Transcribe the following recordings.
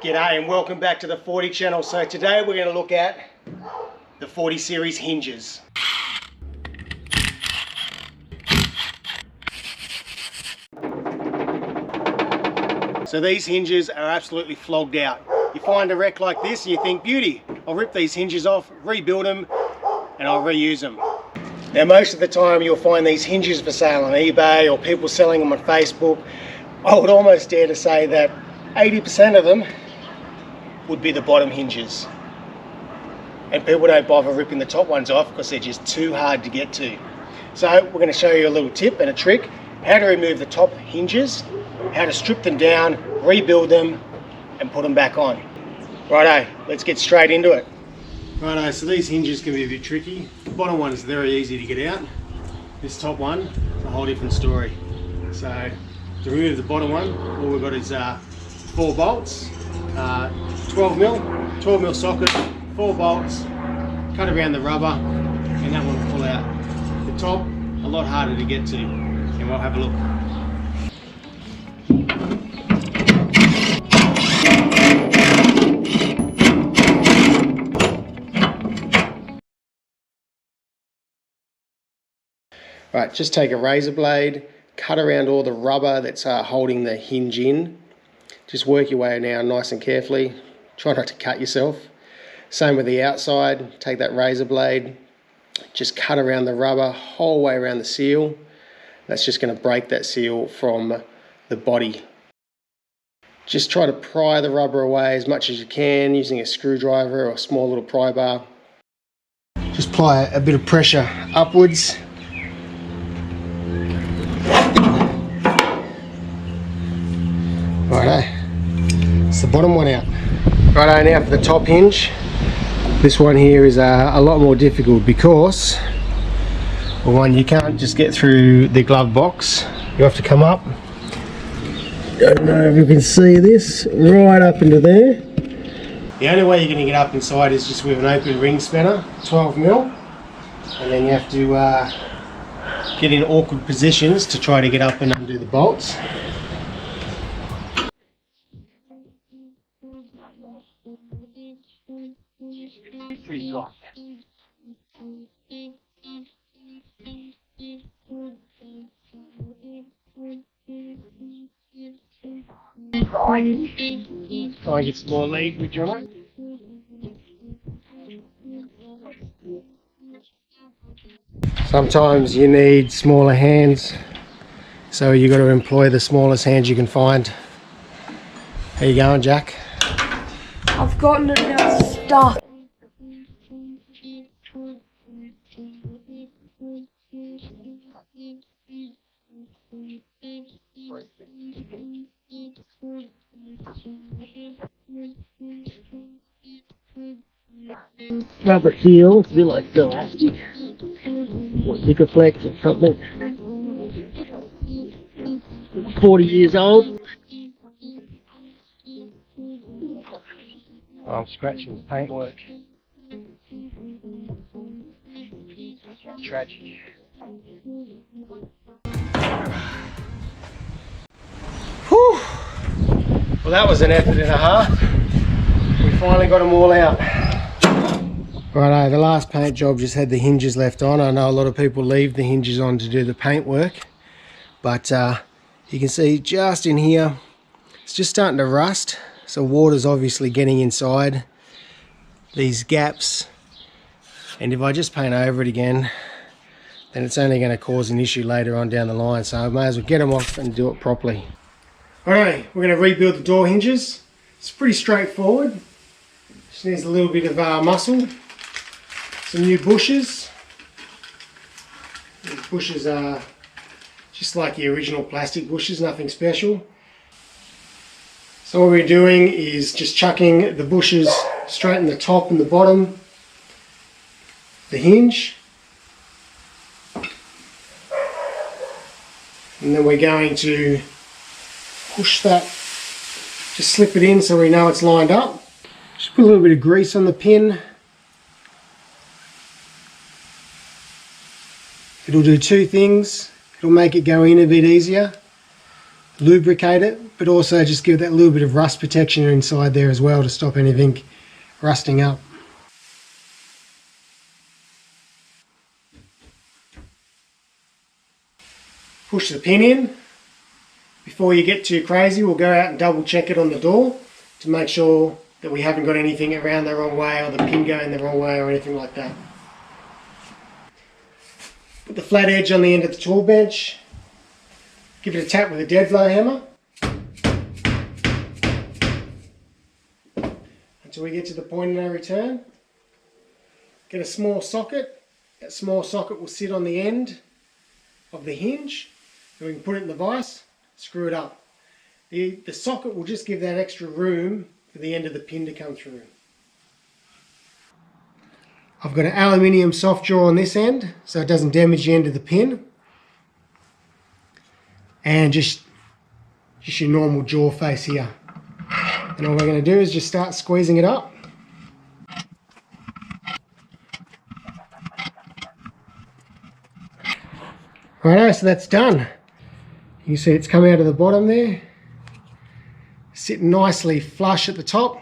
G'day and welcome back to the 40 channel. So today we're going to look at the 40 series hinges. So these hinges are absolutely flogged out. You find a wreck like this and you think, beauty, I'll rip these hinges off, rebuild them and I'll reuse them. Now most of the time you'll find these hinges for sale on eBay or people selling them on Facebook. I would almost dare to say that 80% of them would be the bottom hinges. And people don't bother ripping the top ones off because they're just too hard to get to. So we're going to show you a little tip and a trick, how to remove the top hinges, how to strip them down, rebuild them and put them back on. Righto, let's get straight into it. Righto, so these hinges can be a bit tricky. The bottom one is very easy to get out. This top one is a whole different story. So to remove the bottom one, all we've got is 4 bolts, 12 mil socket, 4 bolts, cut around the rubber and that one will pull out. The top, a lot harder to get to, and we'll have a look. Right, just take a razor blade, cut around all the rubber that's holding the hinge in. Just work your way now nice and carefully. Try not to cut yourself. Same with the outside. Take that razor blade, just cut around the rubber, whole way around the seal. That's just going to break that seal from the body. Just try to pry the rubber away as much as you can using a screwdriver or a small little pry bar. Just apply a bit of pressure upwards. Righto, it's the bottom one out. Righto, now for the top hinge. This one here is a lot more difficult because, well, one, you can't just get through the glove box. You have to come up. Don't know if you can see this, right up into there. The only way you're going to get up inside is just with an open ring spanner, 12 mil, and then you have to get in awkward positions to try to get up and undo the bolts. Pretty rough. Try and get some more lead with John. Sometimes you need smaller hands, so you got to employ the smallest hands you can find. How you going, Jack? I've gotten it now stuck. Rubber heel, it's a bit like elastic or Sikaflex or something. 40 years old. I'm scratching paintwork. Tragic. Whew. Well, that was an effort and a half. We finally got them all out. Righto, the last paint job just had the hinges left on. I know a lot of people leave the hinges on to do the paint work, but you can see just in here, it's just starting to rust. So water's obviously getting inside these gaps, and if I just paint over it again, then it's only going to cause an issue later on down the line. So I may as well get them off and do it properly. Alright, we're going to rebuild the door hinges. It's pretty straightforward. Just needs a little bit of muscle. Some new bushes. These bushes are just like the original plastic bushes, nothing special. So what we're doing is just chucking the bushes straight in the top and the bottom, the hinge. And then we're going to push that, just slip it in so we know it's lined up. Just put a little bit of grease on the pin. It'll do two things. It'll make it go in a bit easier. lubricate it, but also just give that little bit of rust protection inside there as well to stop anything rusting up. Push the pin in. Before you get too crazy, we'll go out and double check it on the door to make sure that we haven't got anything around the wrong way or the pin going the wrong way or anything like that. Put the flat edge on the end of the tool bench. Give it a tap with a dead blow hammer until we get to the point of no return. Get a small socket. That small socket will sit on the end of the hinge, and we can put it in the vise, screw it up. The socket will just give that extra room for the end of the pin to come through. I've got an aluminium soft jaw on this end so it doesn't damage the end of the pin, and just your normal jaw face here. And all we're going to do is just start squeezing it up. Righto, so that's done. You can see it's come out of the bottom there, sitting nicely flush at the top.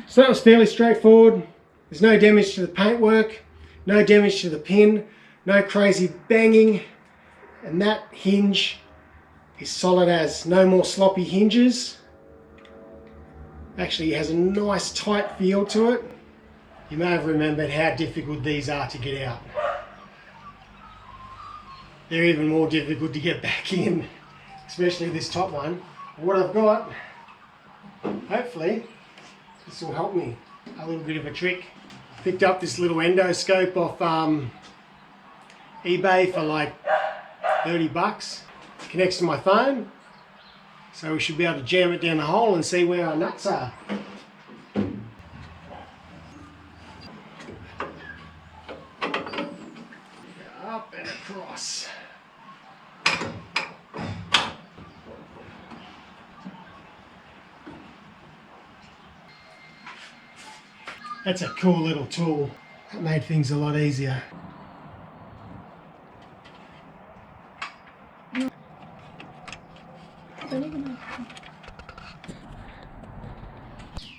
So that was fairly straightforward. There's no damage to the paintwork, no damage to the pin, no crazy banging, and that hinge is solid as. No more sloppy hinges. Actually, it has a nice tight feel to it. You may have remembered how difficult these are to get out. They're even more difficult to get back in, especially this top one. What I've got, hopefully, this will help me. A little bit of a trick. Picked up this little endoscope off eBay for like 30 bucks. It connects to my phone, so we should be able to jam it down the hole and see where our nuts are. Up and across. That's a cool little tool. That made things a lot easier.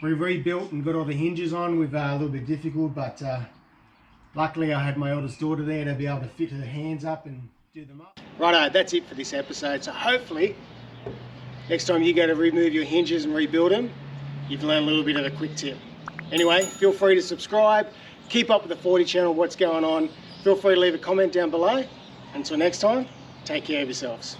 We rebuilt and got all the hinges on with a little bit difficult, but luckily I had my oldest daughter there to be able to fit her hands up and do them up. Righto, that's it for this episode. So hopefully next time you go to remove your hinges and rebuild them, you've learned a little bit of a quick tip. Anyway, feel free to subscribe, keep up with the 40 channel, what's going on. Feel free to leave a comment down below. Until next time, take care of yourselves.